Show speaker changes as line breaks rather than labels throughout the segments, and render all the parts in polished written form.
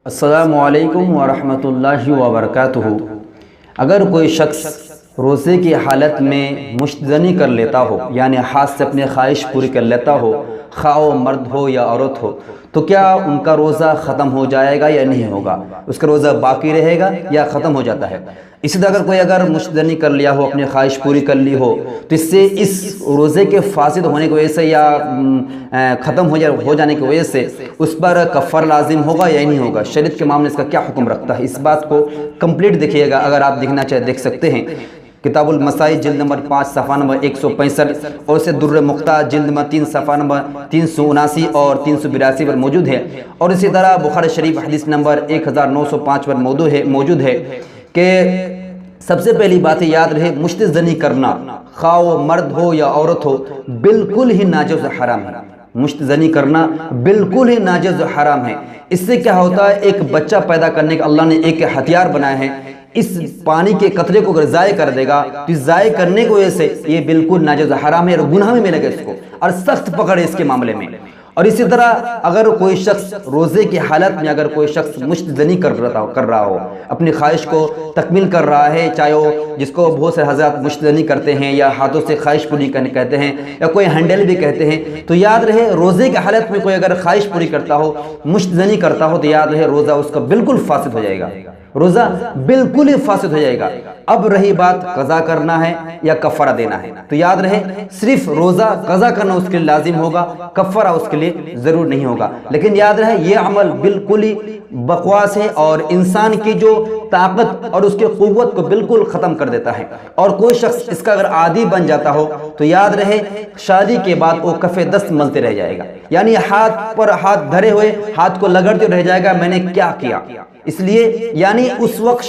السلام علیکم ورحمۃ اللہ وبرکاتہ۔ اگر کوئی شخص روزے کی حالت میں مشتزنی کر لیتا ہو، یعنی ہاتھ سے اپنی خواہش پوری کر لیتا ہو، خواہ وہ مرد ہو یا عورت ہو، تو کیا ان کا روزہ ختم ہو جائے گا یا نہیں ہوگا؟ اس کا روزہ باقی رہے گا یا ختم ہو جاتا ہے؟ اسی طرح اگر کوئی مشتزنی کر لیا ہو، اپنی خواہش پوری کر لی ہو، تو اس سے اس روزے کے فاسد ہونے کی وجہ سے یا ختم ہو جانے کی وجہ سے اس پر کفارہ لازم ہوگا یا نہیں ہوگا؟ شریعت کے معاملے اس کا کیا حکم رکھتا ہے، اس بات کو کمپلیٹ دیکھیے گا۔ اگر آپ دیکھنا چاہے دیکھ سکتے ہیں، کتاب المسائل جلد نمبر 5 صفحہ نمبر 165 اور اسے در مختار جلد نمبر 3 صفحہ نمبر 379 اور 382 پر موجود ہے، اور اسی طرح بخاری شریف حدیث نمبر 1905 پر موجود ہے کہ سب سے پہلی بات یاد رہے، مشتزنی کرنا خواہ وہ مرد ہو یا عورت ہو بالکل ہی ناجائز و حرام ہے۔ مشتزنی کرنا بالکل ہی ناجائز و حرام ہے۔ اس سے کیا ہوتا ہے، ایک بچہ پیدا کرنے کا اللہ نے ایک ہتھیار بنایا ہے۔ اس پانی کے قطرے کو اگر ضائع کر دے گا تو اس ضائع کرنے کی وجہ سے یہ بالکل ناجائز و حرام ہے اور گناہ میں ملے گا اس کو، اور سخت پکڑ ہے اس کے معاملے میں۔ اور اسی طرح اگر کوئی شخص روزے کی حالت میں اگر کوئی شخص مشتزنی کر رہا ہو، اپنی خواہش کو تکمیل کر رہا ہے، چاہے وہ جس کو بہت سے حضرات مشتزنی کرتے ہیں یا ہاتھوں سے خواہش پوری کرنے کہتے ہیں یا کوئی ہینڈل بھی کہتے ہیں، تو یاد رہے روزے کی حالت میں کوئی اگر خواہش پوری کرتا ہو، مشتزنی کرتا ہو، تو یاد رہے روزہ اس کا بالکل فاسد ہو جائے گا، روزہ بالکل ہی فاسد ہو جائے گا۔ اب رہی بات قضا کرنا ہے یا کفارہ دینا ہے، تو یاد رہے صرف روزہ قضا کرنا اس کے لیے لازم ہوگا، کفارہ اس کے لیے ضرور نہیں ہوگا۔ لیکن یاد رہے یہ عمل بالکل ہی بکواس ہے اور انسان کی جو طاقت اور اس کی قوت کو بالکل ختم کر دیتا ہے، اور کوئی شخص اس کا اگر عادی بن جاتا ہو تو یاد رہے شادی کے بعد وہ کف دست ملتے رہ جائے گا، یعنی ہاتھ پر ہاتھ دھرے ہوئے ہاتھ کو لگڑتے رہ جائے گا، میں نے کیا کیا۔ اس لیے یعنی اس وقت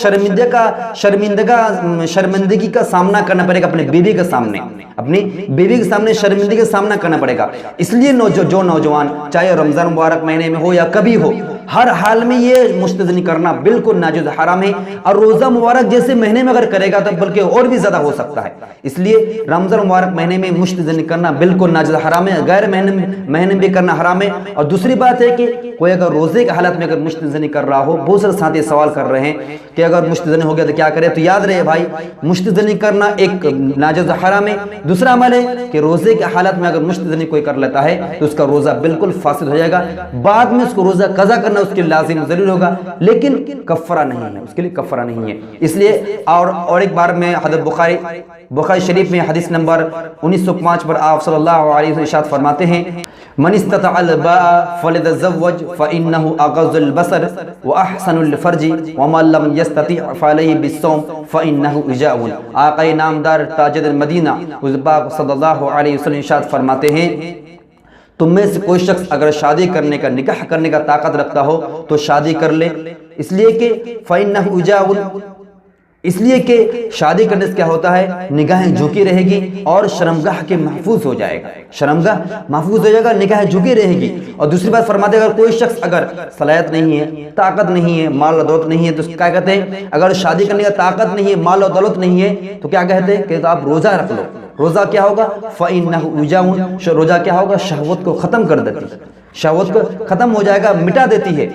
شرمندگی کا سامنا کرنا پڑے گا، اپنے بیوی کے سامنے شرمندگی کا سامنا کرنا پڑے گا۔ اس لیے جو نوجوان چاہے رمضان مبارک مہینے میں ہو یا کبھی ہو، ہر حال میں یہ مشتزنی کرنا بالکل ناجائز حرام ہے، اور روزہ مبارک جیسے مہینے میں اگر کرے گا تو بلکہ اور بھی زیادہ ہو سکتا ہے۔ اس لیے رمضان مبارک مہینے میں مشتزنی کرنا بالکل ناجائز حرام ہے، غیر مہینے میں بھی کرنا حرام ہے۔ اور دوسری بات ہے کہ کوئی اگر روزے کی حالت میں اگر مشتزنی کر رہا ہو، بہت سارے ساتھی سوال کر رہے ہیں کہ اگر مشتزنی ہو گیا تو کیا کرے، تو یاد رہے بھائی مشتزنی کرنا ایک ناجائز حرام ہے۔ دوسرا عمل ہے کہ روزے کی حالت میں اگر مشتزنی کوئی کر لیتا ہے تو اس کا روزہ بالکل فاسد ہو جائے گا، بعد میں اس کو روزہ قضا کرنا اس کے لازم ضرور ہوگا، لیکن کفارہ نہیں ہے، اس کے لیے کفارہ نہیں ہے۔ اس لیے اور ایک بار میں حضرت بخاری شریف میں حدیث نمبر 1905 پر آپ صلی اللہ علیہ وسلم ارشاد فرماتے ہیں، من استطاع الباء فليتزوج فإنه أغض البصر وأحسن الفرج ومن لم يستطع فعليه بالصوم فإنه وجاء۔ آقا نامدار تاجر المدینہ حضور پاک صلی اللہ علیہ وسلم ارشاد فرماتے ہیں، تم میں سے کوئی شخص اگر شادی کرنے کا نکاح کرنے کا طاقت رکھتا ہو تو شادی کر لے، اس لیے کہ فإنه وجاء، اس لیے کہ شادی کرنے سے کیا ہوتا ہے، نگاہیں جھکی رہے گی اور شرمگاہ کے محفوظ ہو جائے گا، شرمگاہ محفوظ ہو جائے گا، نگاہ جھکی رہے گی۔ اور دوسری بات فرماتے ہیں اگر کوئی شخص اگر صلاحیت نہیں ہے، طاقت نہیں ہے، مال و دولت نہیں ہے، تو کیا کہتے ہیں، اگر شادی کرنے کا طاقت نہیں ہے، مال و دولت نہیں ہے، تو کیا کہتے ہیں کہ آپ روزہ رکھ لو۔ روزہ کیا ہوگا، فإنہ وجاء، روزہ کیا ہوگا، شہوت کو ختم کر دیتی ہے، شہوت کو ختم ہو جائے گا، مٹا دیتی ہے۔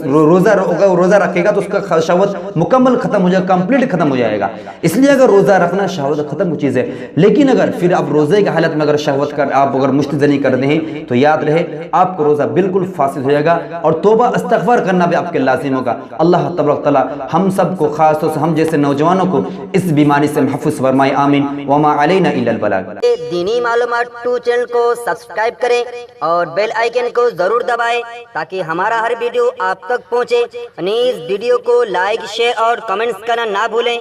روزہ رکھے گا تو اس کا شہوت مکمل ختم ہو جائے گا، کمپلیٹ ختم ہو جائے گا۔ اس لیے اگر روزہ رکھنا شہوت ختم کی چیز ہے، لیکن اگر پھر آپ روزے کی حالت میں اگر شہوت کر آپ اگر مشتزنی کر دیں تو یاد رہے آپ کو روزہ بالکل فاسد ہو جائے گا، اور توبہ استغفار کرنا بھی آپ کے لازم ہوگا۔ اللہ تبارک تعالیٰ ہم سب کو، خاص طور سے ہم جیسے نوجوانوں کو اس بیماری سے محفوظ فرمائے، آمین۔ وما علینا الا البلاغ۔
دینی معلومات 2 چینل کو سبسکرائب کریں اور بیل آئیکن کو ضرور دبائیں تاکہ ہمارا ہر ویڈیو آپ تک پہنچے۔ نیز ویڈیو کو لائک، شیئر اور کمنٹس کرنا نہ بھولیں۔